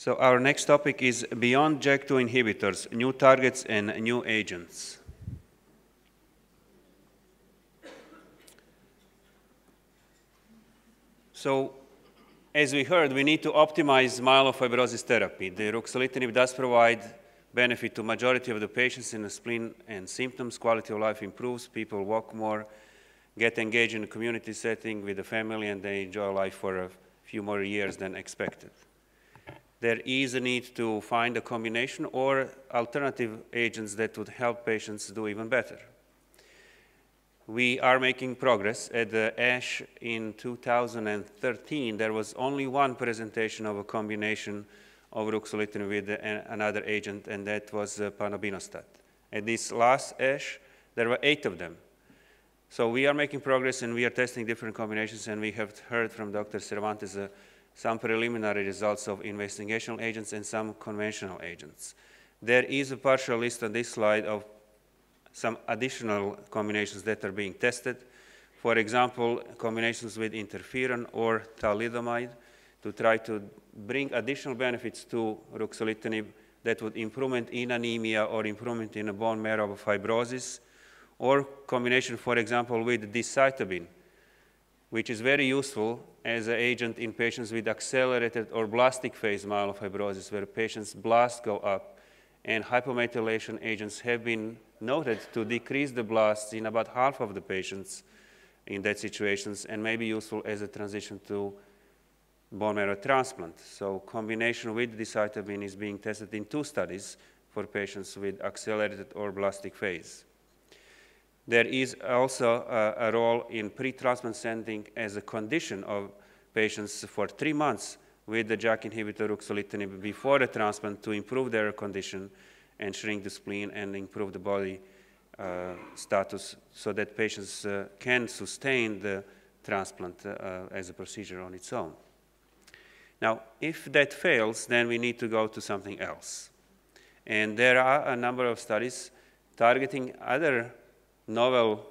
So our next topic is beyond JAK2 inhibitors, new targets and new agents. So, as we heard, we need to optimize myelofibrosis therapy. The ruxolitinib does provide benefit to majority of the patients in the spleen and symptoms. Quality of life improves, people walk more, get engaged in a community setting with the family, and they enjoy life for a few more years than expected. There is a need to find a combination or alternative agents that would help patients do even better. We are making progress. At the ASH in 2013, there was only one presentation of a combination of ruxolitinib with another agent, and that was panobinostat. At this last ASH, there were 8 of them. So we are making progress, and we are testing different combinations, and we have heard from Dr. Cervantes some preliminary results of investigational agents and some conventional agents. There is a partial list on this slide of some additional combinations that are being tested. For example, combinations with interferon or thalidomide to try to bring additional benefits to ruxolitinib that would improvement in anemia or improvement in a bone marrow fibrosis, or combination, for example, with decitabine, which is very useful as an agent in patients with accelerated or blastic phase myelofibrosis, where patients' blasts go up, and hypomethylation agents have been noted to decrease the blasts in about half of the patients in that situations, and may be useful as a transition to bone marrow transplant. So combination with decitabine is being tested in 2 studies for patients with accelerated or blastic phase. There is also a role in pre-transplant setting as a condition of patients for 3 months with the JAK inhibitor ruxolitinib before the transplant to improve their condition and shrink the spleen and improve the body status so that patients can sustain the transplant as a procedure on its own. Now, if that fails, then we need to go to something else. And there are a number of studies targeting other novel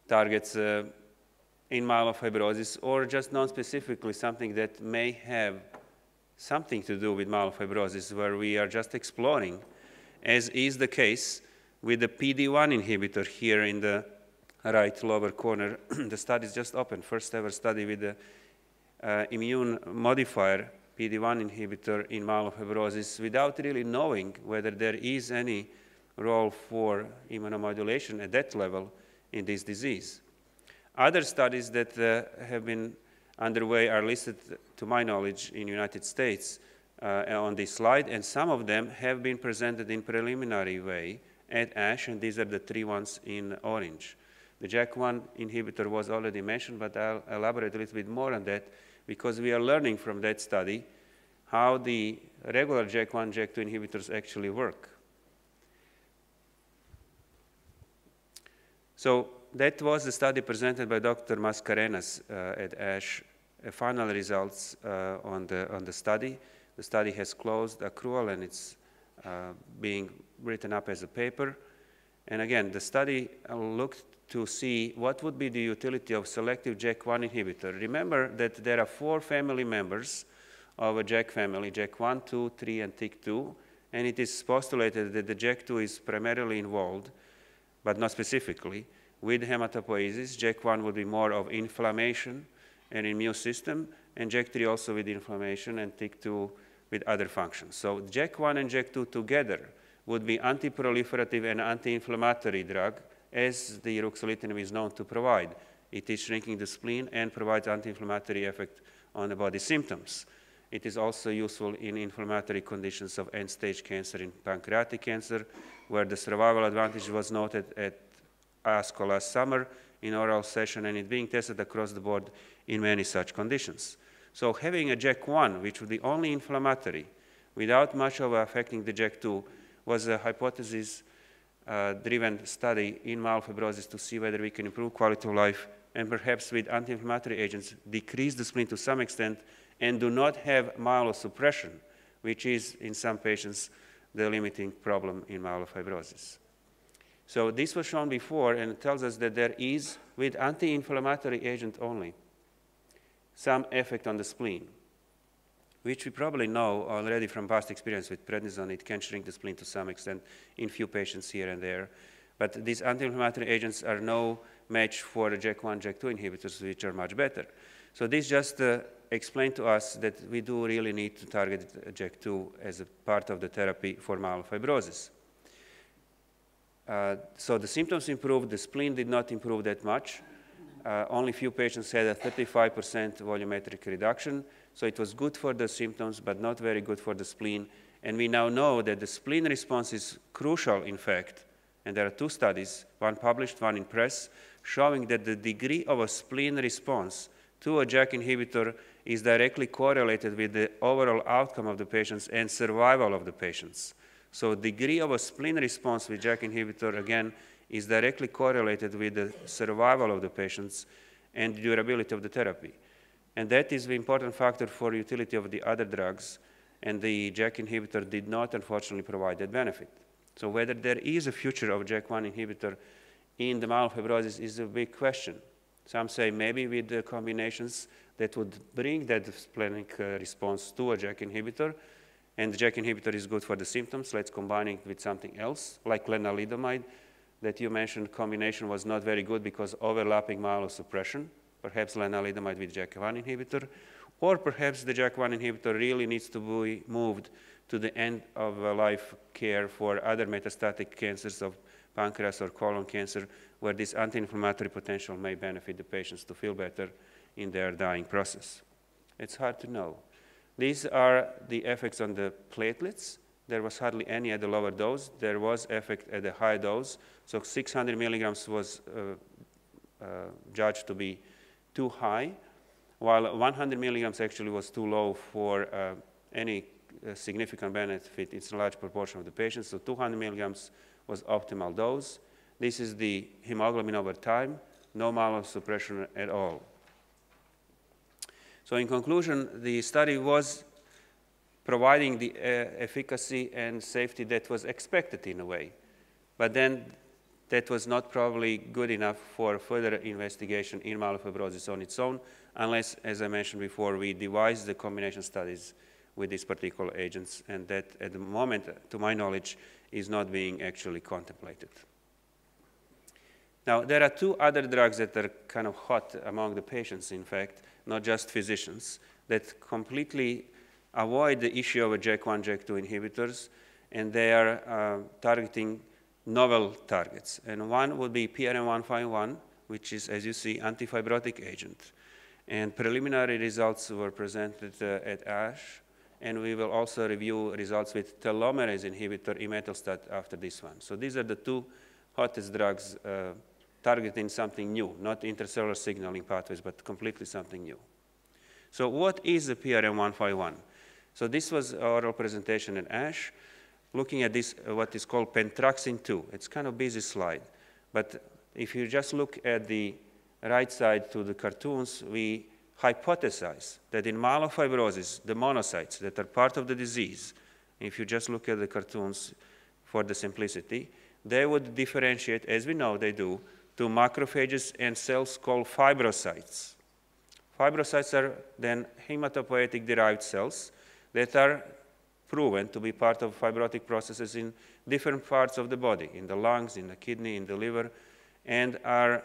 targets in myelofibrosis, or just non-specifically something that may have something to do with myelofibrosis, where we are just exploring, as is the case with the PD-1 inhibitor here in the right lower corner. The study is just open, first ever study with the immune modifier PD-1 inhibitor in myelofibrosis without really knowing whether there is any role for immunomodulation at that level in this disease. Other studies that have been underway are listed, to my knowledge, in the United States on this slide, and some of them have been presented in preliminary way at ASH, and these are the 3 ones in orange. The JAK1 inhibitor was already mentioned, but I'll elaborate a little bit more on that because we are learning from that study how the regular JAK1, JAK2 inhibitors actually work. So that was the study presented by Dr. Mascarenhas at ASH, final results on the study. The study has closed accrual, and it's being written up as a paper. And again, the study looked to see what would be the utility of selective JAK1 inhibitor. Remember that there are 4 family members of a JAK family, JAK1, 2, 3, and TYK2, and it is postulated that the JAK2 is primarily involved, but not specifically, with hematopoiesis. JAK1 would be more of inflammation and immune system, and JAK3 also with inflammation, and TYK2 with other functions. So JAK1 and JAK2 together would be anti-proliferative and anti-inflammatory drug, as the ruxolitinib is known to provide. It is shrinking the spleen and provides anti-inflammatory effect on the body symptoms. It is also useful in inflammatory conditions of end-stage cancer in pancreatic cancer, where the survival advantage was noted at ASCO last summer in oral session, and it's being tested across the board in many such conditions. So having a JAK1, which would be only inflammatory, without much of affecting the JAK2, was a hypothesis-driven study in myelofibrosis to see whether we can improve quality of life and perhaps with anti-inflammatory agents decrease the spleen to some extent and do not have myelosuppression, which is, in some patients, the limiting problem in myelofibrosis. So this was shown before, and it tells us that there is, with anti-inflammatory agent only, some effect on the spleen. which we probably know already from past experience with prednisone. It can shrink the spleen to some extent in few patients here and there. But these anti-inflammatory agents are no match for the JAK1, JAK2 inhibitors, which are much better. So this just explained to us that we do really need to target JAK2 as a part of the therapy for myelofibrosis. So the symptoms improved. The spleen did not improve that much. Only few patients had a 35% volumetric reduction. So it was good for the symptoms, but not very good for the spleen. And we now know that the spleen response is crucial, in fact. And there are two studies, one published, one in press, showing that the degree of a spleen response to a JAK inhibitor is directly correlated with the overall outcome of the patients and survival of the patients. So degree of a spleen response with JAK inhibitor, again, is directly correlated with the survival of the patients and durability of the therapy. And that is the important factor for utility of the other drugs, and the JAK inhibitor did not, unfortunately, provide that benefit. So whether there is a future of JAK1 inhibitor in the myelofibrosis is a big question. Some say maybe with the combinations that would bring that splenic response to a JAK inhibitor, and the JAK inhibitor is good for the symptoms. Let's combine it with something else, like lenalidomide that you mentioned. Combination was not very good because overlapping myelosuppression. Perhaps lenalidomide with JAK1 inhibitor, or perhaps the JAK1 inhibitor really needs to be moved to the end of life care for other metastatic cancers of pancreas or colon cancer, where this anti-inflammatory potential may benefit the patients to feel better in their dying process. It's hard to know. These are the effects on the platelets. There was hardly any at the lower dose. There was effect at the high dose. So 600 milligrams was judged to be too high, while 100 milligrams actually was too low for any significant benefit. It's a large proportion of the patients. So 200 milligrams was optimal dose. This is the hemoglobin over time, no myelosuppression at all. So in conclusion, the study was providing the efficacy and safety that was expected in a way. But then that was not probably good enough for further investigation in myelofibrosis on its own, unless, as I mentioned before, we devise the combination studies with these particular agents, and that at the moment, to my knowledge, is not being actually contemplated. Now, there are two other drugs that are kind of hot among the patients, in fact, not just physicians, that completely avoid the issue of a JAK1, JAK2 inhibitors, and they are targeting novel targets. And one would be PRM-151, which is, as you see, antifibrotic agent. And preliminary results were presented at ASH, and we will also review results with telomerase inhibitor imetelstat after this one. So these are the two hottest drugs targeting something new, not intercellular signaling pathways, but completely something new. So what is the PRM-151? So this was our oral presentation at ASH, looking at this, what is called pentraxin-2. It's kind of a busy slide, but if you just look at the right side to the cartoons, we hypothesize that in myelofibrosis, the monocytes that are part of the disease, if you just look at the cartoons for the simplicity, they would differentiate, as we know they do, to macrophages and cells called fibrocytes. Fibrocytes are then hematopoietic-derived cells that are proven to be part of fibrotic processes in different parts of the body, in the lungs, in the kidney, in the liver, and are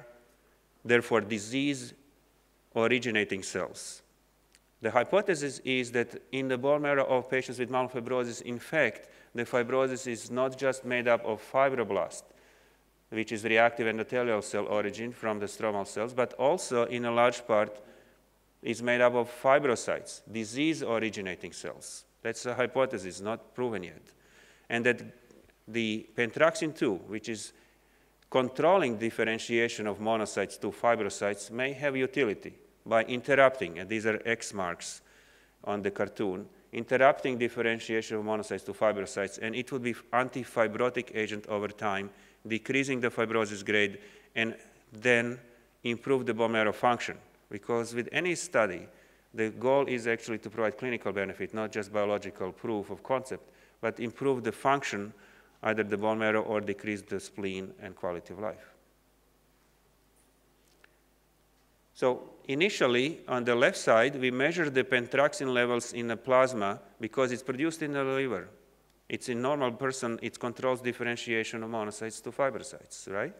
therefore disease-originating cells. The hypothesis is that in the bone marrow of patients with myelofibrosis, in fact, the fibrosis is not just made up of fibroblast, which is reactive endothelial cell origin from the stromal cells, but also in a large part is made up of fibrocytes, disease-originating cells. That's a hypothesis, not proven yet. And that the pentraxin-2, which is controlling differentiation of monocytes to fibrocytes, may have utility by interrupting, and these are X marks on the cartoon, interrupting differentiation of monocytes to fibrocytes, and it would be anti-fibrotic agent over time, decreasing the fibrosis grade, and then improve the bone marrow function. Because with any study, the goal is actually to provide clinical benefit, not just biological proof of concept, but improve the function, either the bone marrow or decrease the spleen and quality of life. So initially, on the left side, we measure the pentraxin levels in the plasma because it's produced in the liver. It's in normal person, it controls differentiation of monocytes to fibrocytes, right?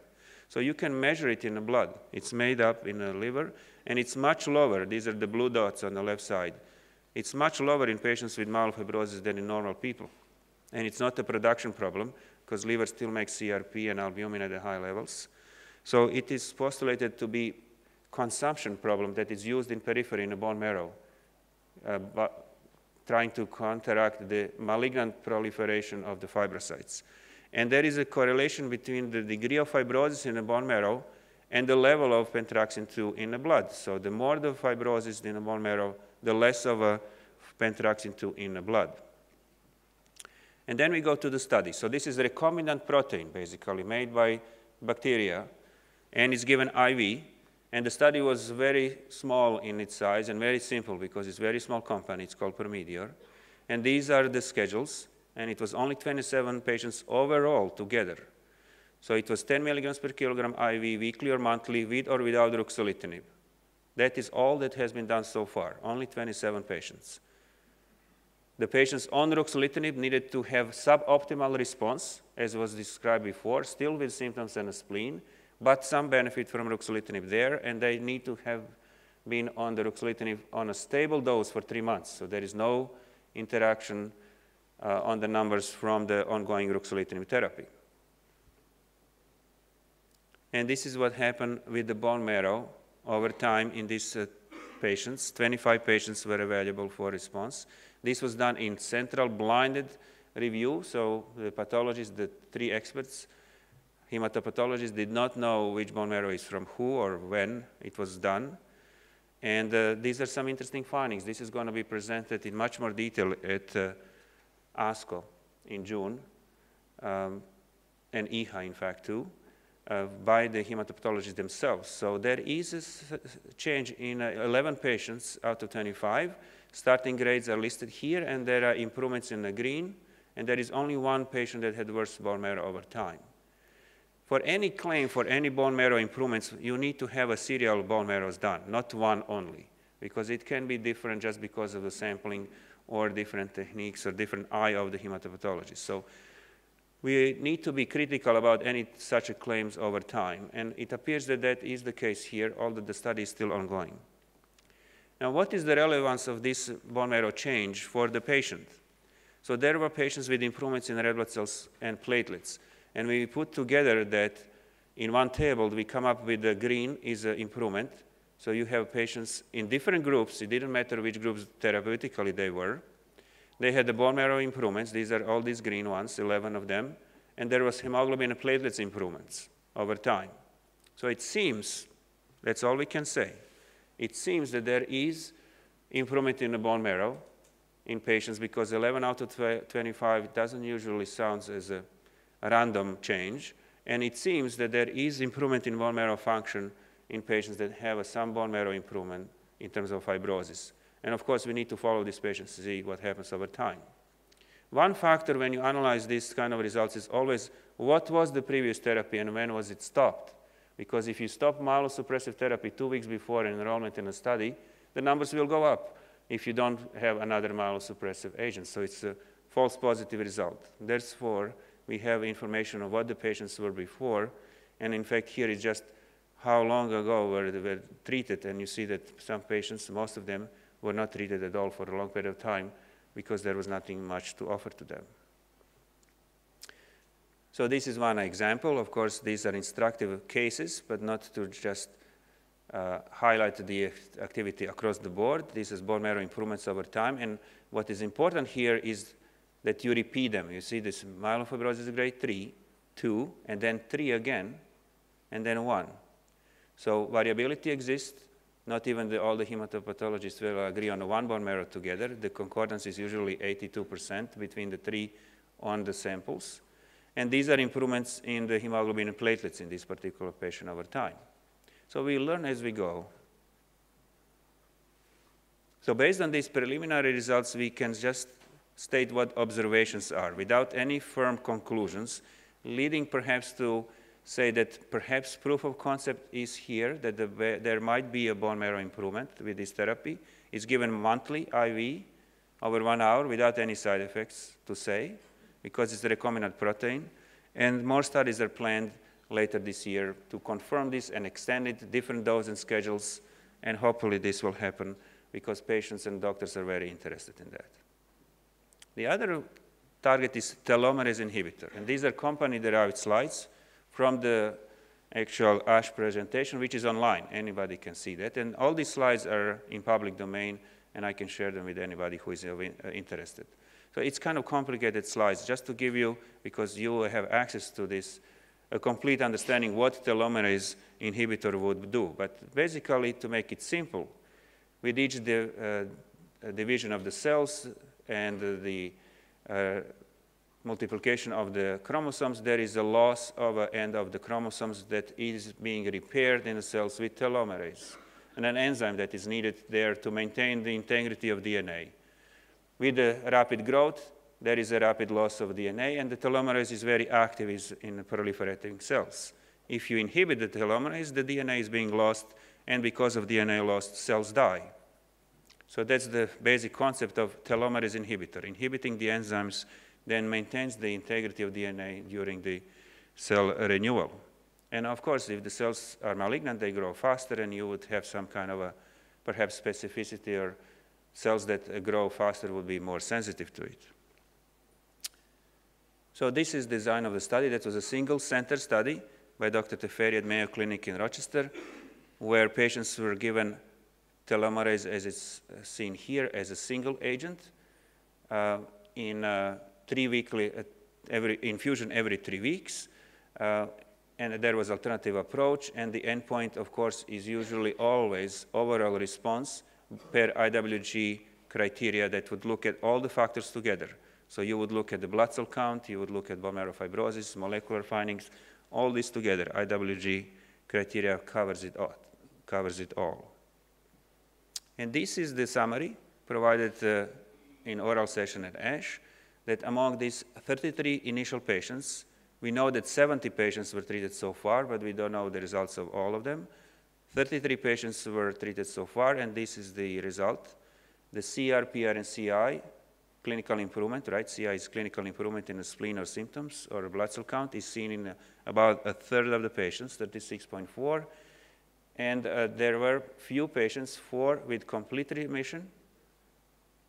So you can measure it in the blood. It's made up in the liver, and it's much lower. These are the blue dots on the left side. It's much lower in patients with myelofibrosis than in normal people. And it's not a production problem, because liver still makes CRP and albumin at the high levels. So it is postulated to be consumption problem that is used in periphery in the bone marrow, trying to counteract the malignant proliferation of the fibrocytes. And there is a correlation between the degree of fibrosis in the bone marrow and the level of pentraxin-2 in the blood. So the more the fibrosis in the bone marrow, the less of a pentraxin-2 in the blood. And then we go to the study. So this is a recombinant protein, basically, made by bacteria, and it's given IV. And the study was very small in its size and very simple because it's a very small company. It's called Permedia. And these are the schedules. And it was only 27 patients overall together. So it was 10 milligrams per kilogram IV, weekly or monthly, with or without ruxolitinib. That is all that has been done so far, only 27 patients. The patients on ruxolitinib needed to have suboptimal response, as was described before, still with symptoms and a spleen, but some benefit from ruxolitinib there, and they need to have been on the ruxolitinib on a stable dose for 3 months. So there is no interaction on the numbers from the ongoing ruxolitinib therapy. And this is what happened with the bone marrow over time in these patients. 25 patients were evaluable for response. This was done in central blinded review, so the pathologists, the 3 experts, hematopathologists, did not know which bone marrow is from who or when it was done. And these are some interesting findings. This is going to be presented in much more detail at ASCO in June, and EHA, in fact, too, by the hematopathologists themselves. So there is a change in 11 patients out of 25. Starting grades are listed here, and there are improvements in the green, and there is only 1 patient that had worse bone marrow over time. For any claim for any bone marrow improvements, you need to have a serial bone marrows done, not one only, because it can be different just because of the sampling or different techniques or different eye of the hematopathologist. So we need to be critical about any such claims over time, and it appears that that is the case here, although the study is still ongoing. Now, what is the relevance of this bone marrow change for the patient? So there were patients with improvements in red blood cells and platelets, and we put together that in one table, we come up with the green is an improvement. So you have patients in different groups. It didn't matter which groups therapeutically they were. They had the bone marrow improvements. These are all these green ones, 11 of them. And there was hemoglobin and platelets improvements over time. So it seems, that's all we can say, it seems that there is improvement in the bone marrow in patients, because 11 out of 25 doesn't usually sound as a random change. And it seems that there is improvement in bone marrow function in patients that have some bone marrow improvement in terms of fibrosis. And of course, we need to follow these patients to see what happens over time. One factor when you analyze these kind of results is always, what was the previous therapy and when was it stopped? Because if you stop myelosuppressive therapy 2 weeks before enrollment in a study, the numbers will go up if you don't have another myelosuppressive agent. So it's a false positive result. Therefore, we have information of what the patients were before. And in fact, here is just how long ago they were treated. And you see that some patients, most of them, were not treated at all for a long period of time because there was nothing much to offer to them. So this is one example. Of course, these are instructive cases, but not to just highlight the activity across the board. This is bone marrow improvements over time. And what is important here is that you repeat them. You see this myelofibrosis grade 3, 2, and then 3 again, and then 1. So variability exists. Not even all the hematopathologists will agree on the 1 bone marrow together. The concordance is usually 82% between the 3 on the samples. And these are improvements in the hemoglobin and platelets in this particular patient over time. So we learn as we go. So based on these preliminary results, we can just state what observations are without any firm conclusions, leading perhaps to say that perhaps proof of concept is here, that there might be a bone marrow improvement with this therapy. It's given monthly IV over 1 hour without any side effects to say, because it's the recombinant protein. And more studies are planned later this year to confirm this and extend it to different doses and schedules, and hopefully this will happen because patients and doctors are very interested in that. The other target is telomerase inhibitor, and these are company-derived slides from the actual ASH presentation, which is online. Anybody can see that, and all these slides are in public domain, and I can share them with anybody who is interested. So it's kind of complicated slides, just to give you, because you will have access to this, a complete understanding what telomerase inhibitor would do. But basically, to make it simple, with each division of the cells and the multiplication of the chromosomes, there is a loss of an end of the chromosomes that is being repaired in the cells with telomerase, and an enzyme that is needed there to maintain the integrity of DNA. With the rapid growth, there is a rapid loss of DNA, and the telomerase is very active in proliferating cells. If you inhibit the telomerase, the DNA is being lost, and because of DNA loss, cells die. So that's the basic concept of telomerase inhibitor. Inhibiting the enzymes then maintains the integrity of DNA during the cell renewal. And of course, if the cells are malignant, they grow faster, and you would have some kind of a perhaps specificity, or cells that grow faster would be more sensitive to it. So this is the design of the study. That was a single-center study by Dr. Teferi at Mayo Clinic in Rochester, where patients were given telomerase, as it's seen here, as a single agent in 3 weekly infusion every 3 weeks. And there was alternative approach, and the endpoint, of course, is usually always overall response per IWG criteria that would look at all the factors together. So you would look at the blood cell count, you would look at bone marrow fibrosis, molecular findings, all this together. IWG criteria covers it all. And this is the summary provided in oral session at ASH, that among these 33 initial patients, we know that 70 patients were treated so far, but we don't know the results of all of them. 33 patients were treated so far, and this is the result. The CR, PR, and CI, clinical improvement, right? CI is clinical improvement in the spleen or symptoms or blood cell count, is seen in about a third of the patients, 36.4. And there were few patients, 4 with complete remission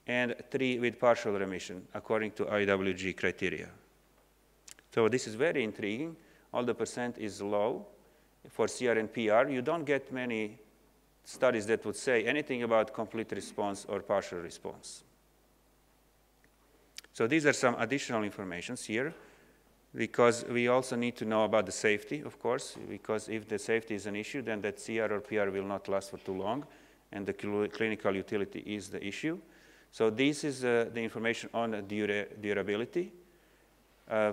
and 3 with partial remission, according to IWG criteria. So this is very intriguing. All the percent is low for CR and PR. You don't get many studies that would say anything about complete response or partial response. So these are some additional informations here, because we also need to know about the safety, of course, because if the safety is an issue, then that CR or PR will not last for too long, and the clinical utility is the issue. So this is the information on durability.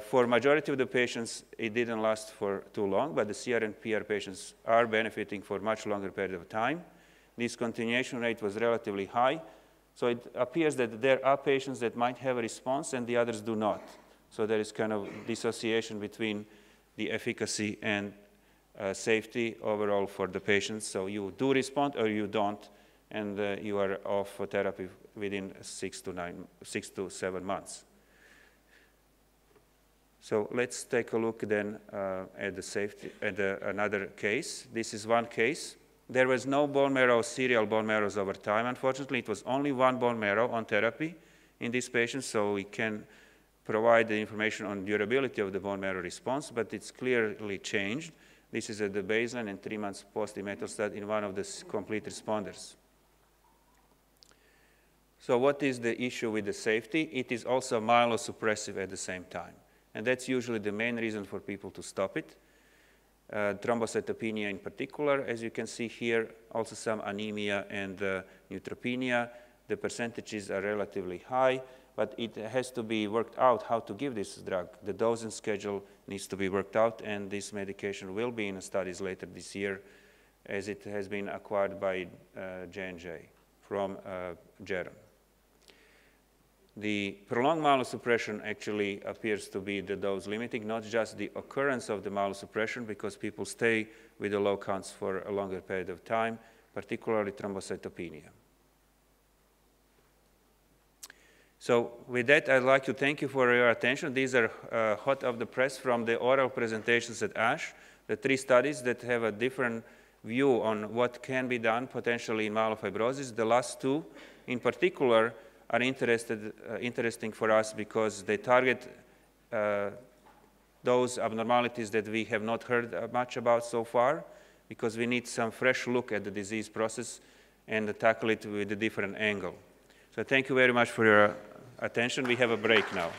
For majority of the patients, it didn't last for too long, but the CR and PR patients are benefiting for much longer period of time. Discontinuation rate was relatively high, so it appears that there are patients that might have a response and the others do not. So there is kind of dissociation between the efficacy and safety overall for the patients. So you do respond or you don't, and you are off for therapy within 6 to 7 months. So let's take a look then at the safety, at another case. This is one case. There was no bone marrow, serial bone marrows over time. Unfortunately, it was only 1 bone marrow on therapy in these patients, so we can provide the information on durability of the bone marrow response, but it's clearly changed. This is at the baseline and 3 months post-imetelstat in one of the complete responders. So what is the issue with the safety? It is also myelosuppressive at the same time. And that's usually the main reason for people to stop it. Thrombocytopenia in particular, as you can see here, also some anemia and neutropenia. The percentages are relatively high, but it has to be worked out how to give this drug. The dose and schedule needs to be worked out, and this medication will be in studies later this year, as it has been acquired by J&J from Geron. the prolonged myelosuppression actually appears to be the dose limiting, not just the occurrence of the myelosuppression, because people stay with the low counts for a longer period of time, particularly thrombocytopenia. So with that, I'd like to thank you for your attention. These are hot off the press from the oral presentations at ASH, the 3 studies that have a different view on what can be done potentially in myelofibrosis. The last 2 in particular are interesting for us because they target those abnormalities that we have not heard much about so far, because we need some fresh look at the disease process and tackle it with a different angle. So thank you very much for your attention. We have a break now.